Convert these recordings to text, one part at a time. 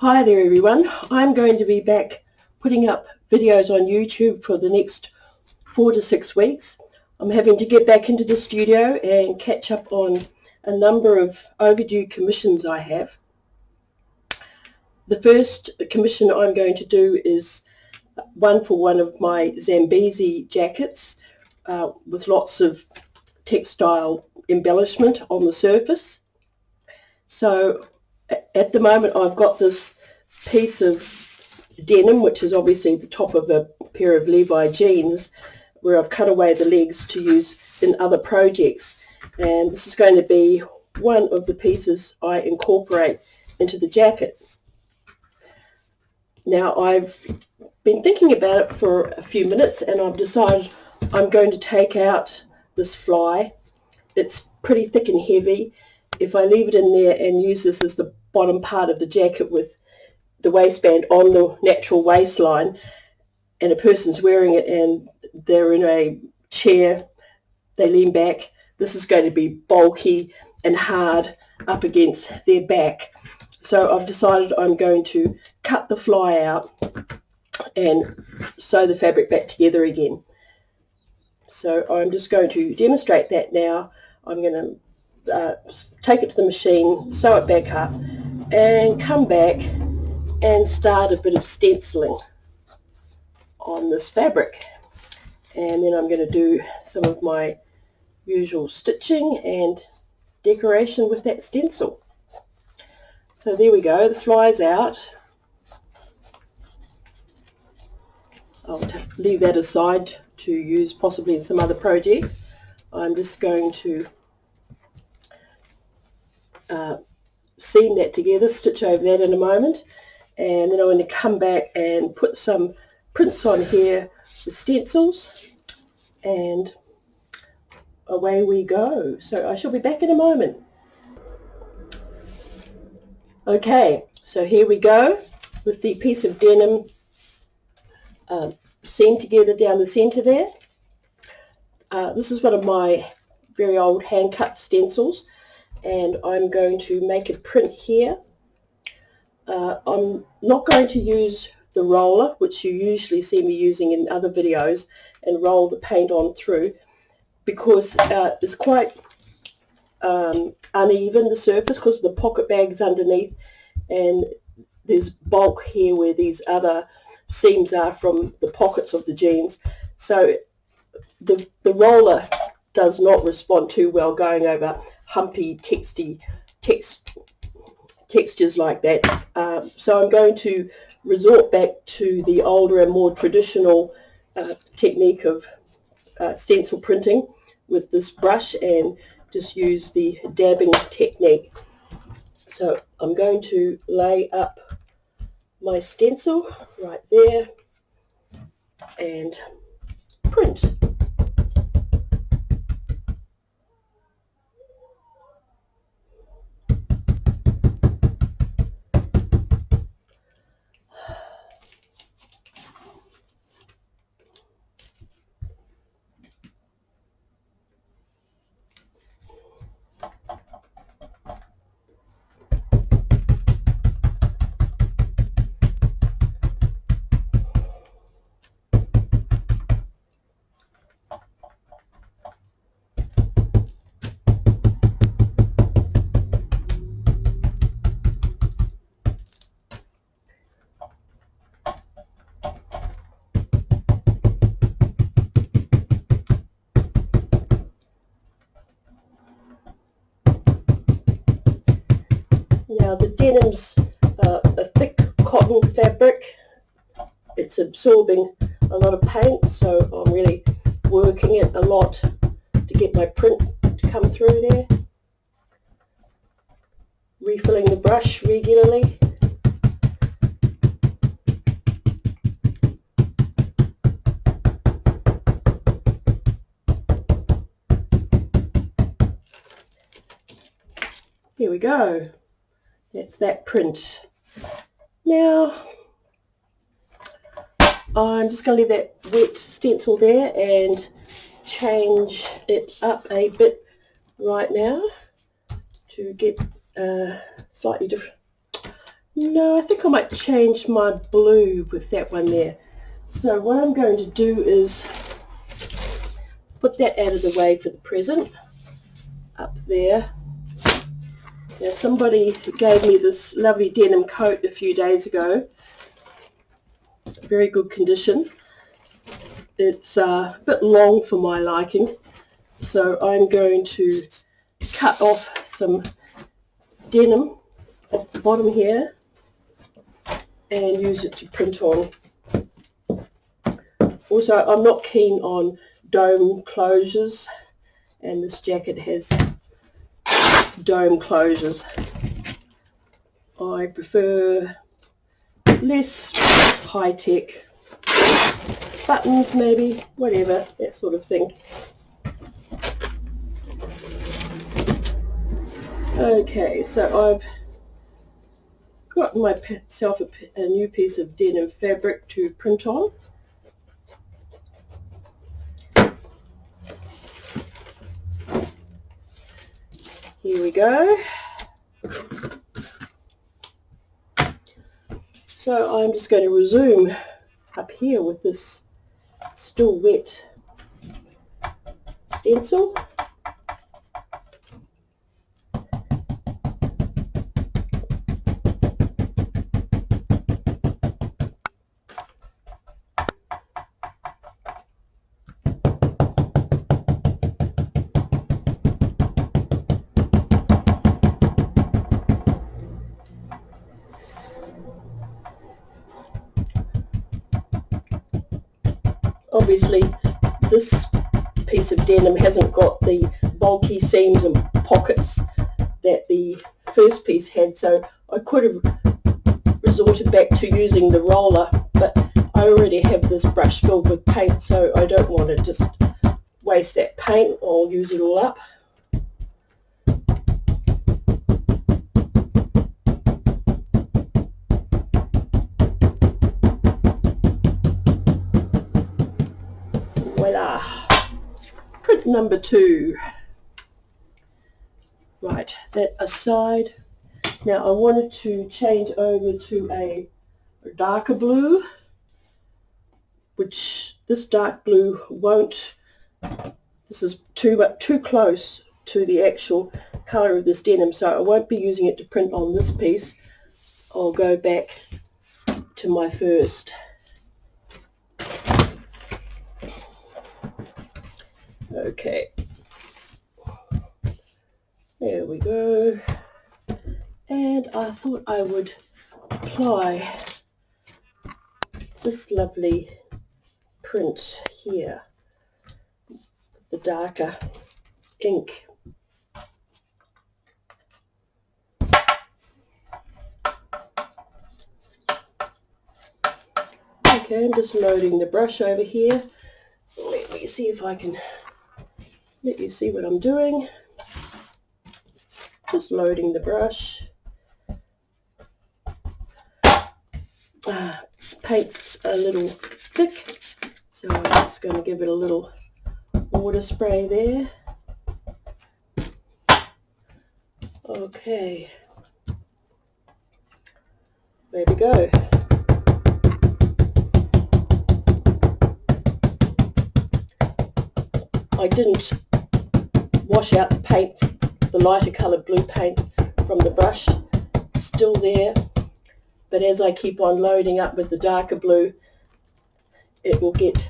Hi there everyone. I'm going to be back putting up videos on YouTube for the next 4 to 6 weeks. I'm having to get back into the studio and catch up on a number of overdue commissions I have. The first commission I'm going to do is one for one of my Zambeesi jackets with lots of textile embellishment on the surface. So at the moment I've got this piece of denim, which is obviously the top of a pair of Levi jeans, where I've cut away the legs to use in other projects, and this is going to be one of the pieces I incorporate into the jacket. Now I've been thinking about it for a few minutes and I've decided I'm going to take out this fly. It's pretty thick and heavy. If I leave it in there and use this as the bottom part of the jacket with the waistband on the natural waistline, and a person's wearing it and they're in a chair, they lean back, this is going to be bulky and hard up against their back. So I've decided I'm going to cut the fly out and sew the fabric back together again. So I'm just going to demonstrate that now. I'm going to take it to the machine, sew it back up, and come back and start a bit of stenciling on this fabric. And then I'm going to do some of my usual stitching and decoration with that stencil. So there we go, the fly's out. I'll leave that aside to use possibly in some other project. I'm just going to seam that together, stitch over that in a moment, and then I'm going to come back and put some prints on here with stencils, and away we go. So I shall be back in a moment. Okay, so here we go with the piece of denim seamed together down the center there. This is one of my very old hand-cut stencils, and I'm going to make a print here. I'm not going to use the roller, which you usually see me using in other videos, and roll the paint on through, because it's quite uneven, the surface, because the pocket bag's underneath, and there's bulk here where these other seams are from the pockets of the jeans. So the roller does not respond too well going over humpy, textures like that. So I'm going to resort back to the older and more traditional technique of stencil printing with this brush, and just use the dabbing technique. So I'm going to lay up my stencil right there and print. Now the denim's a thick cotton fabric. It's absorbing a lot of paint, so I'm really working it a lot to get my print to come through there. Refilling the brush regularly. Here we go. That's that print. Now I'm just going to leave that wet stencil there and change it up a bit right now to get slightly different No, I think I might change my blue with that one there. So what I'm going to do is put that out of the way for the present, up there. Now somebody gave me this lovely denim coat a few days ago, very good condition. It's a bit long for my liking, so I'm going to cut off some denim at the bottom here and use it to print on. Also, I'm not keen on dome closures, and this jacket has dome closures. I prefer less high-tech buttons, maybe, whatever, that sort of thing. Okay, so I've got myself a new piece of denim fabric to print on. Here we go. So I'm just going to resume up here with this still wet stencil. Obviously, this piece of denim hasn't got the bulky seams and pockets that the first piece had, so I could have resorted back to using the roller, but I already have this brush filled with paint, so I don't want to just waste that paint. I'll use it all up. Voila! Print number 2. Right, that aside. Now I wanted to change over to a darker blue, which this dark blue won't, this is too close to the actual colour of this denim, so I won't be using it to print on this piece. I'll go back to my first. Okay, there we go. And I thought I would apply this lovely print here, the darker ink. Okay, I'm just loading the brush over here. Let me see if I can let you see what I'm doing. Just loading the brush. Paint's a little thick, so I'm just going to give it a little water spray there. Okay, there we go. I didn't wash out the paint, the lighter coloured blue paint from the brush, it's still there. But as I keep on loading up with the darker blue, it will get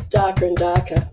darker and darker.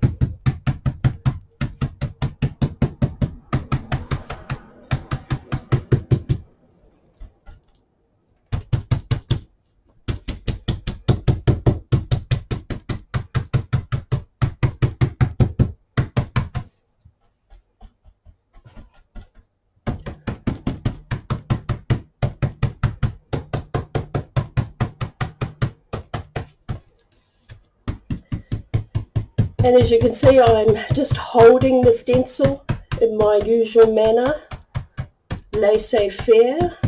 And as you can see, I'm just holding the stencil in my usual manner, laissez-faire.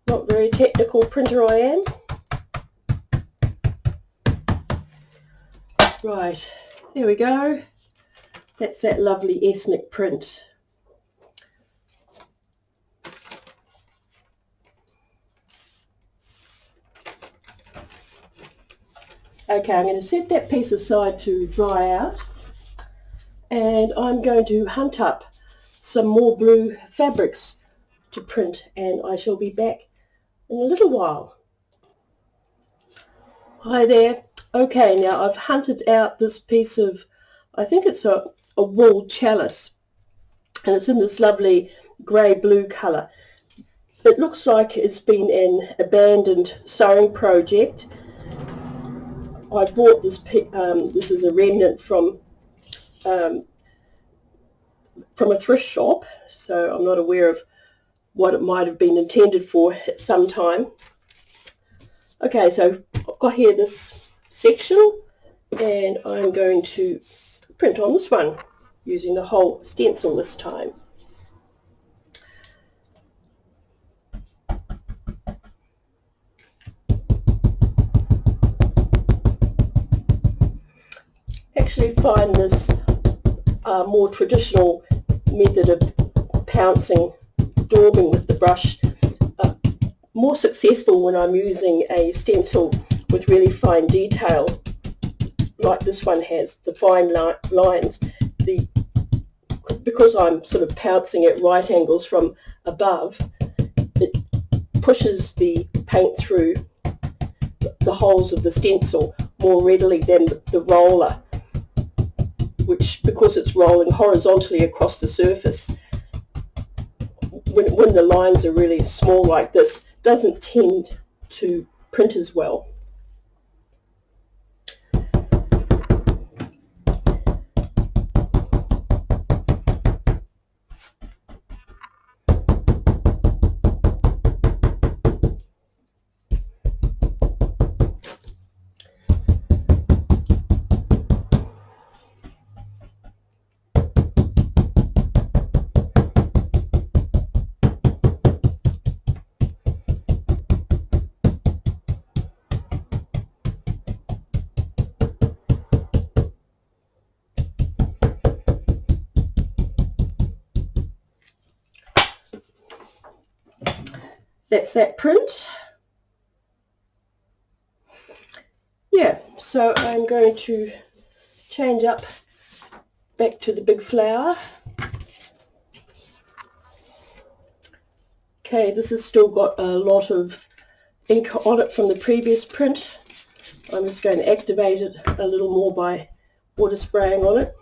Not very technical printer I am. Right, there we go. That's that lovely ethnic print. Okay, I'm going to set that piece aside to dry out, and I'm going to hunt up some more blue fabrics to print, and I shall be back in a little while. Hi there. Okay, now I've hunted out this piece of, I think it's a wool chalice, and it's in this lovely grey-blue colour. It looks like it's been an abandoned sewing project. I bought this, this is a remnant from a thrift shop, so I'm not aware of what it might have been intended for at some time. Okay, so I've got here this section, and I'm going to print on this one using the whole stencil this time. Actually find this more traditional method of pouncing, daubing with the brush more successful when I'm using a stencil with really fine detail like this one has, the fine lines. Because I'm sort of pouncing at right angles from above, it pushes the paint through the holes of the stencil more readily than the roller, which, because it's rolling horizontally across the surface, when the lines are really small like this, doesn't tend to print as well. That's that print. Yeah, so I'm going to change up back to the big flower. Okay, this has still got a lot of ink on it from the previous print. I'm just going to activate it a little more by water spraying on it.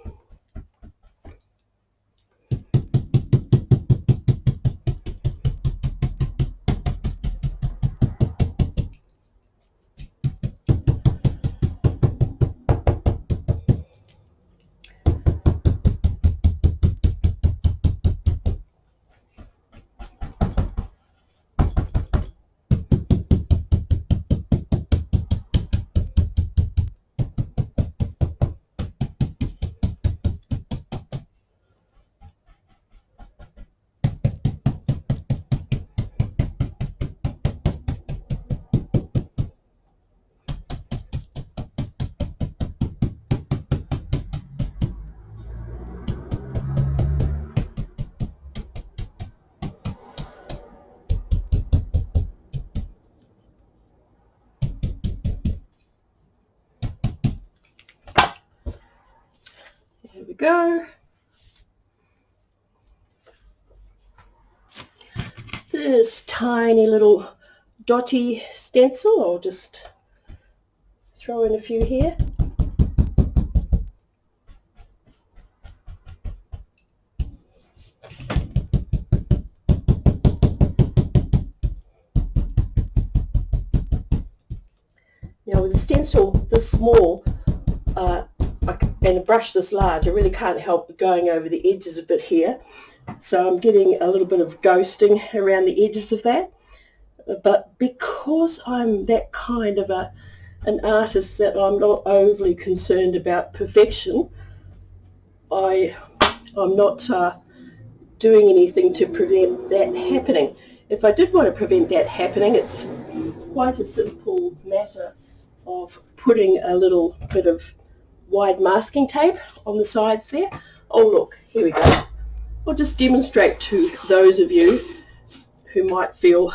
Here we go. This tiny little dotty stencil, I'll just throw in a few here. Now with a stencil this small and a brush this large, I really can't help going over the edges a bit here. So I'm getting a little bit of ghosting around the edges of that. But because I'm that kind of an artist that I'm not overly concerned about perfection, I'm not doing anything to prevent that happening. If I did want to prevent that happening, it's quite a simple matter of putting a little bit of wide masking tape on the sides there. Oh look, here we go. I'll just demonstrate to those of you who might feel,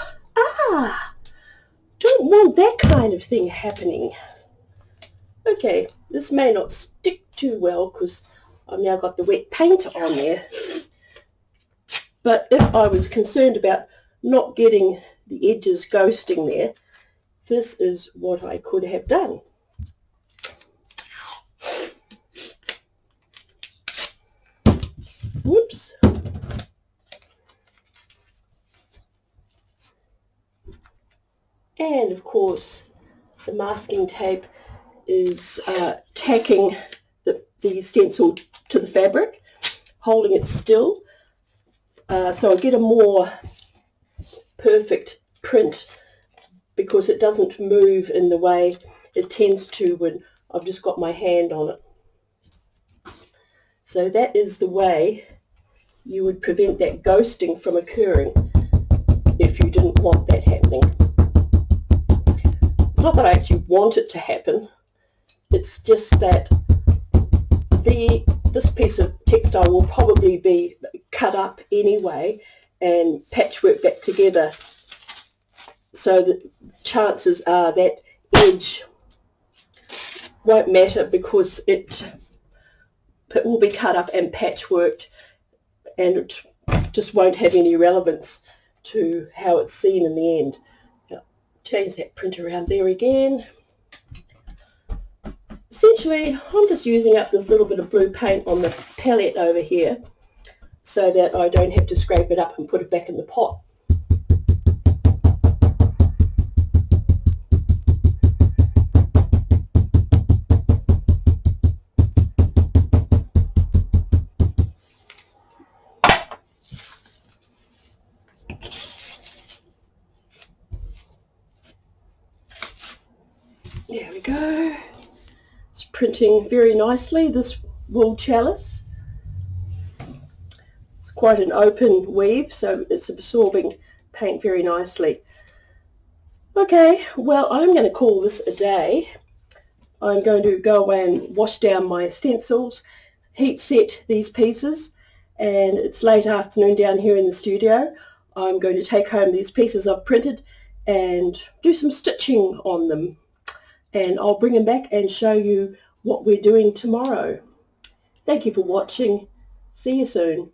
don't want that kind of thing happening. Okay, this may not stick too well because I've now got the wet paint on there. But if I was concerned about not getting the edges ghosting there, this is what I could have done. Whoops. And of course, the masking tape is tacking the stencil to the fabric, holding it still, so I get a more perfect print because it doesn't move in the way it tends to when I've just got my hand on it. So that is the way you would prevent that ghosting from occurring if you didn't want that happening. It's not that I actually want it to happen, it's just that this piece of textile will probably be cut up anyway and patchwork back together, so the chances are that edge won't matter because it will be cut up and patchworked, and it just won't have any relevance to how it's seen in the end. Now, change that print around there again. Essentially, I'm just using up this little bit of blue paint on the palette over here so that I don't have to scrape it up and put it back in the pot. There we go. It's printing very nicely, this wool chalice. It's quite an open weave, so it's absorbing paint very nicely. Okay, well, I'm going to call this a day. I'm going to go away and wash down my stencils, heat set these pieces, and it's late afternoon down here in the studio. I'm going to take home these pieces I've printed and do some stitching on them. And I'll bring them back and show you what we're doing tomorrow. Thank you for watching. See you soon.